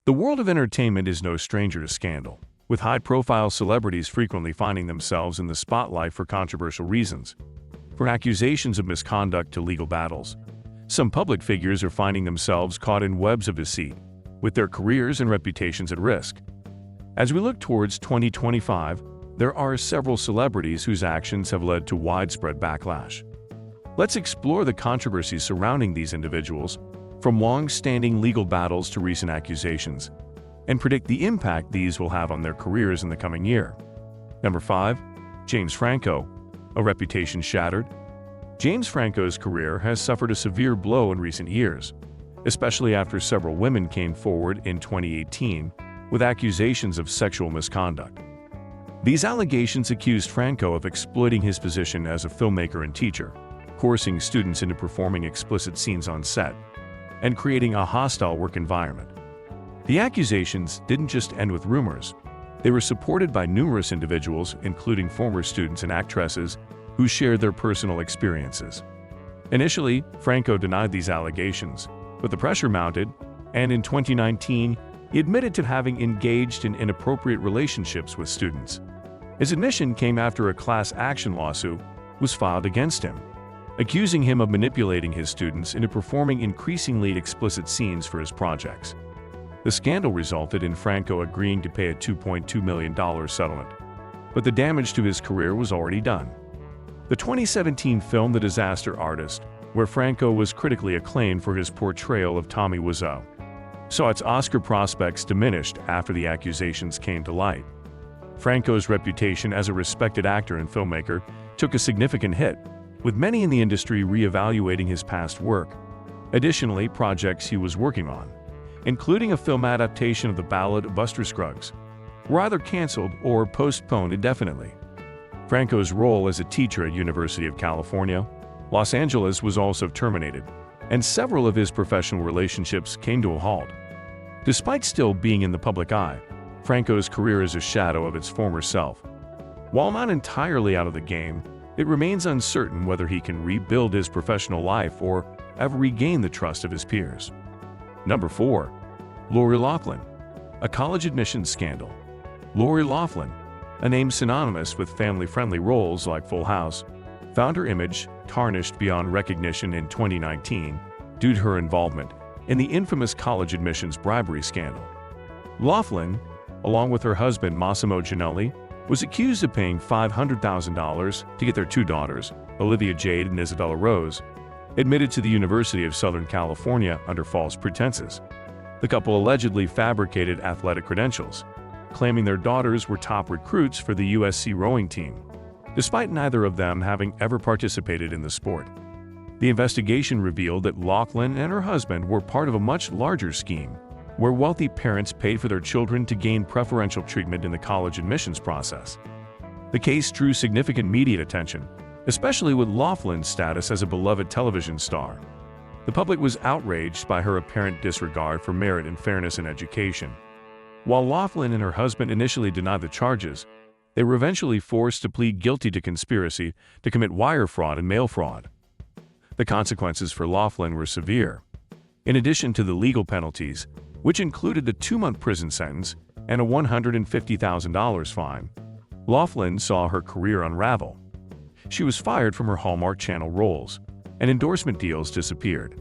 The world of entertainment is no stranger to scandal, with high-profile celebrities frequently finding themselves in the spotlight for controversial reasons. From accusations of misconduct to legal battles, some public figures are finding themselves caught in webs of deceit, with their careers and reputations at risk. As we look towards 2025, there are several celebrities whose actions have led to widespread backlash. Let's explore the controversies surrounding these individuals, from long-standing legal battles to recent accusations, and predict the impact these will have on their careers in the coming year. Number 5. James Franco. A reputation shattered? James Franco's career has suffered a severe blow in recent years, especially after several women came forward in 2018 with accusations of sexual misconduct. These allegations accused Franco of exploiting his position as a filmmaker and teacher, coercing students into performing explicit scenes on set, and creating a hostile work environment. The accusations didn't just end with rumors. They were supported by numerous individuals, including former students and actresses, who shared their personal experiences. Initially, Franco denied these allegations, but the pressure mounted, and in 2019, he admitted to having engaged in inappropriate relationships with students. His admission came after a class action lawsuit was filed against him, accusing him of manipulating his students into performing increasingly explicit scenes for his projects. The scandal resulted in Franco agreeing to pay a $2.2 million settlement, but the damage to his career was already done. The 2017 film The Disaster Artist, where Franco was critically acclaimed for his portrayal of Tommy Wiseau, saw its Oscar prospects diminished after the accusations came to light. Franco's reputation as a respected actor and filmmaker took a significant hit, with many in the industry re-evaluating his past work. Additionally, projects he was working on, including a film adaptation of the ballad of Buster Scruggs, were either canceled or postponed indefinitely. Franco's role as a teacher at University of California, Los Angeles was also terminated, and several of his professional relationships came to a halt. Despite still being in the public eye, Franco's career is a shadow of its former self. While not entirely out of the game, it remains uncertain whether he can rebuild his professional life or ever regain the trust of his peers. Number 4. Lori Loughlin. A college admissions scandal. Lori Loughlin, a name synonymous with family-friendly roles like Full House, found her image tarnished beyond recognition in 2019 due to her involvement in the infamous college admissions bribery scandal. Loughlin, along with her husband Massimo Giannulli, was accused of paying $500,000 to get their two daughters, Olivia Jade and Isabella Rose, admitted to the University of Southern California under false pretenses. The couple allegedly fabricated athletic credentials, claiming their daughters were top recruits for the USC rowing team, despite neither of them having ever participated in the sport. The investigation revealed that Loughlin and her husband were part of a much larger scheme, where wealthy parents paid for their children to gain preferential treatment in the college admissions process. The case drew significant media attention, especially with Loughlin's status as a beloved television star. The public was outraged by her apparent disregard for merit and fairness in education. While Loughlin and her husband initially denied the charges, they were eventually forced to plead guilty to conspiracy to commit wire fraud and mail fraud. The consequences for Loughlin were severe. In addition to the legal penalties, which included a 2-month prison sentence and a $150,000 fine, Loughlin saw her career unravel. She was fired from her Hallmark Channel roles, and endorsement deals disappeared.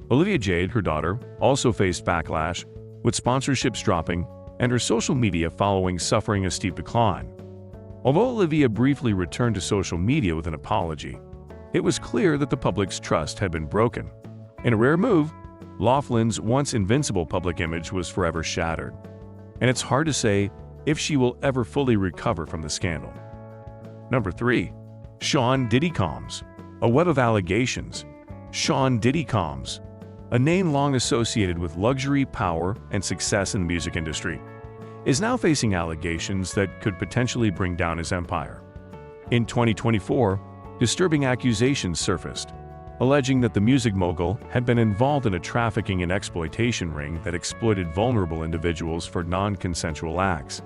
Olivia Jade, her daughter, also faced backlash, with sponsorships dropping and her social media following suffering a steep decline. Although Olivia briefly returned to social media with an apology, it was clear that the public's trust had been broken. In a rare move, Loughlin's once invincible public image was forever shattered, and it's hard to say if she will ever fully recover from the scandal. Number 3. Sean Diddy Combs. A web of allegations. Sean Diddy Combs, a name long associated with luxury, power, and success in the music industry, is now facing allegations that could potentially bring down his empire. In 2024, disturbing accusations surfaced, alleging that the music mogul had been involved in a trafficking and exploitation ring that exploited vulnerable individuals for non-consensual acts.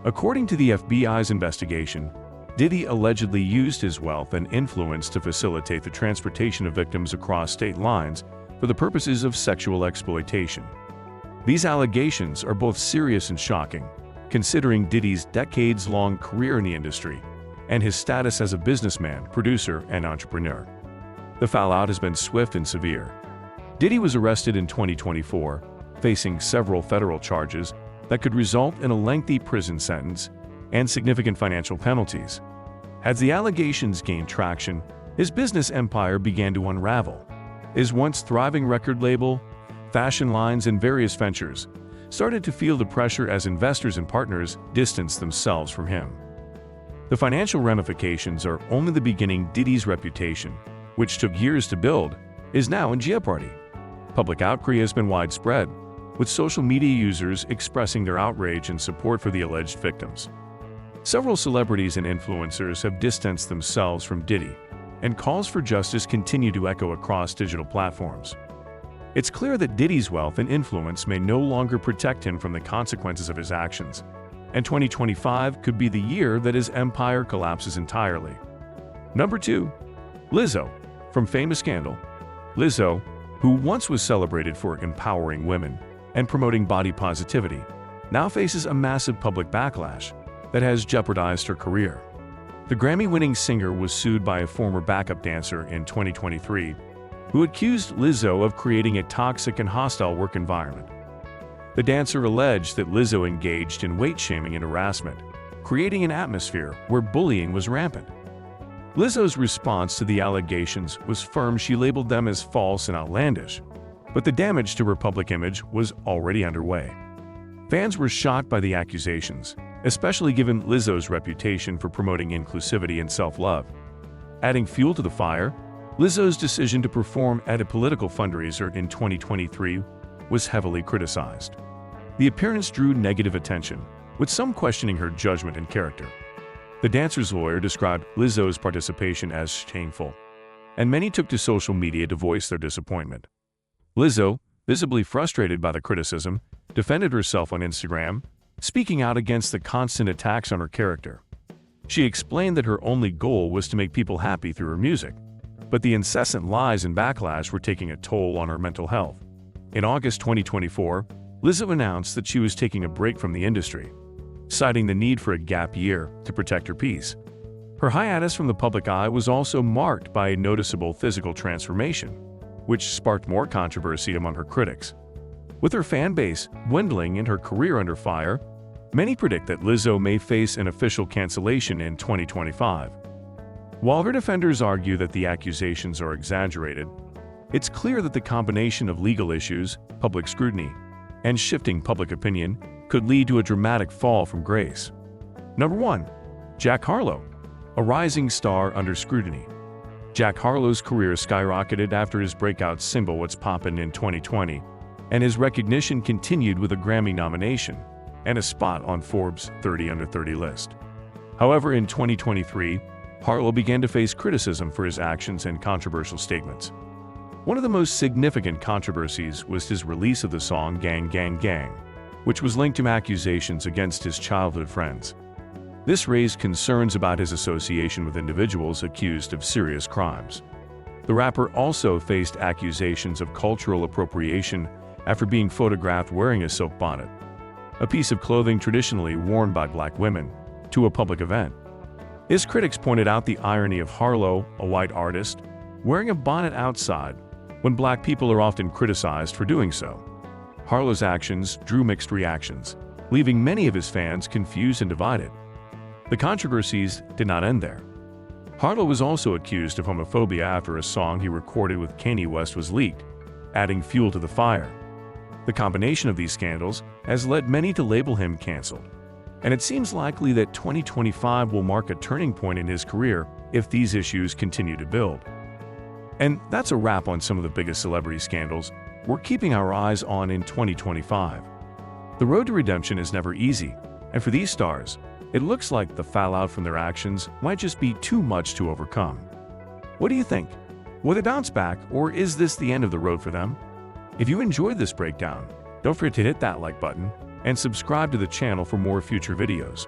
According to the FBI's investigation, Diddy allegedly used his wealth and influence to facilitate the transportation of victims across state lines for the purposes of sexual exploitation. These allegations are both serious and shocking, considering Diddy's decades-long career in the industry and his status as a businessman, producer, and entrepreneur. The fallout has been swift and severe. Diddy was arrested in 2024, facing several federal charges that could result in a lengthy prison sentence and significant financial penalties. As the allegations gained traction, his business empire began to unravel. His once thriving record label, fashion lines, and various ventures started to feel the pressure as investors and partners distanced themselves from him. The financial ramifications are only the beginning. Diddy's reputation, which took years to build, is now in jeopardy. Public outcry has been widespread, with social media users expressing their outrage and support for the alleged victims. Several celebrities and influencers have distanced themselves from Diddy, and calls for justice continue to echo across digital platforms. It's clear that Diddy's wealth and influence may no longer protect him from the consequences of his actions, and 2025 could be the year that his empire collapses entirely. Number 2. Lizzo. From famous scandal. Lizzo, who once was celebrated for empowering women and promoting body positivity, now faces a massive public backlash that has jeopardized her career. The Grammy-winning singer was sued by a former backup dancer in 2023 who accused Lizzo of creating a toxic and hostile work environment. The dancer alleged that Lizzo engaged in weight-shaming and harassment, creating an atmosphere where bullying was rampant. Lizzo's response to the allegations was firm. She labeled them as false and outlandish, but the damage to her public image was already underway. Fans were shocked by the accusations, especially given Lizzo's reputation for promoting inclusivity and self-love. Adding fuel to the fire, Lizzo's decision to perform at a political fundraiser in 2023 was heavily criticized. The appearance drew negative attention, with some questioning her judgment and character. The dancer's lawyer described Lizzo's participation as shameful, and many took to social media to voice their disappointment. Lizzo, visibly frustrated by the criticism, defended herself on Instagram, speaking out against the constant attacks on her character. She explained that her only goal was to make people happy through her music, but the incessant lies and backlash were taking a toll on her mental health. In August 2024, Lizzo announced that she was taking a break from the industry, citing the need for a gap year to protect her peace. Her hiatus from the public eye was also marked by a noticeable physical transformation, which sparked more controversy among her critics. With her fan base dwindling and her career under fire, many predict that Lizzo may face an official cancellation in 2025. While her defenders argue that the accusations are exaggerated, it's clear that the combination of legal issues, public scrutiny, and shifting public opinion could lead to a dramatic fall from grace. Number 1. Jack Harlow. A rising star under scrutiny. Jack Harlow's career skyrocketed after his breakout single What's Poppin' in 2020, and his recognition continued with a Grammy nomination and a spot on Forbes' 30 Under 30 list. However, in 2023, Harlow began to face criticism for his actions and controversial statements. One of the most significant controversies was his release of the song Gang Gang Gang, which was linked to accusations against his childhood friends. This raised concerns about his association with individuals accused of serious crimes. The rapper also faced accusations of cultural appropriation after being photographed wearing a silk bonnet, a piece of clothing traditionally worn by black women, to a public event. His critics pointed out the irony of Harlow, a white artist, wearing a bonnet outside, when black people are often criticized for doing so. Harlow's actions drew mixed reactions, leaving many of his fans confused and divided. The controversies did not end there. Harlow was also accused of homophobia after a song he recorded with Kanye West was leaked, adding fuel to the fire. The combination of these scandals has led many to label him canceled, and it seems likely that 2025 will mark a turning point in his career if these issues continue to build. And that's a wrap on some of the biggest celebrity scandals we're keeping our eyes on in 2025. The road to redemption is never easy, and for these stars, it looks like the fallout from their actions might just be too much to overcome. What do you think? Will they bounce back, or is this the end of the road for them? If you enjoyed this breakdown, don't forget to hit that like button and subscribe to the channel for more future videos.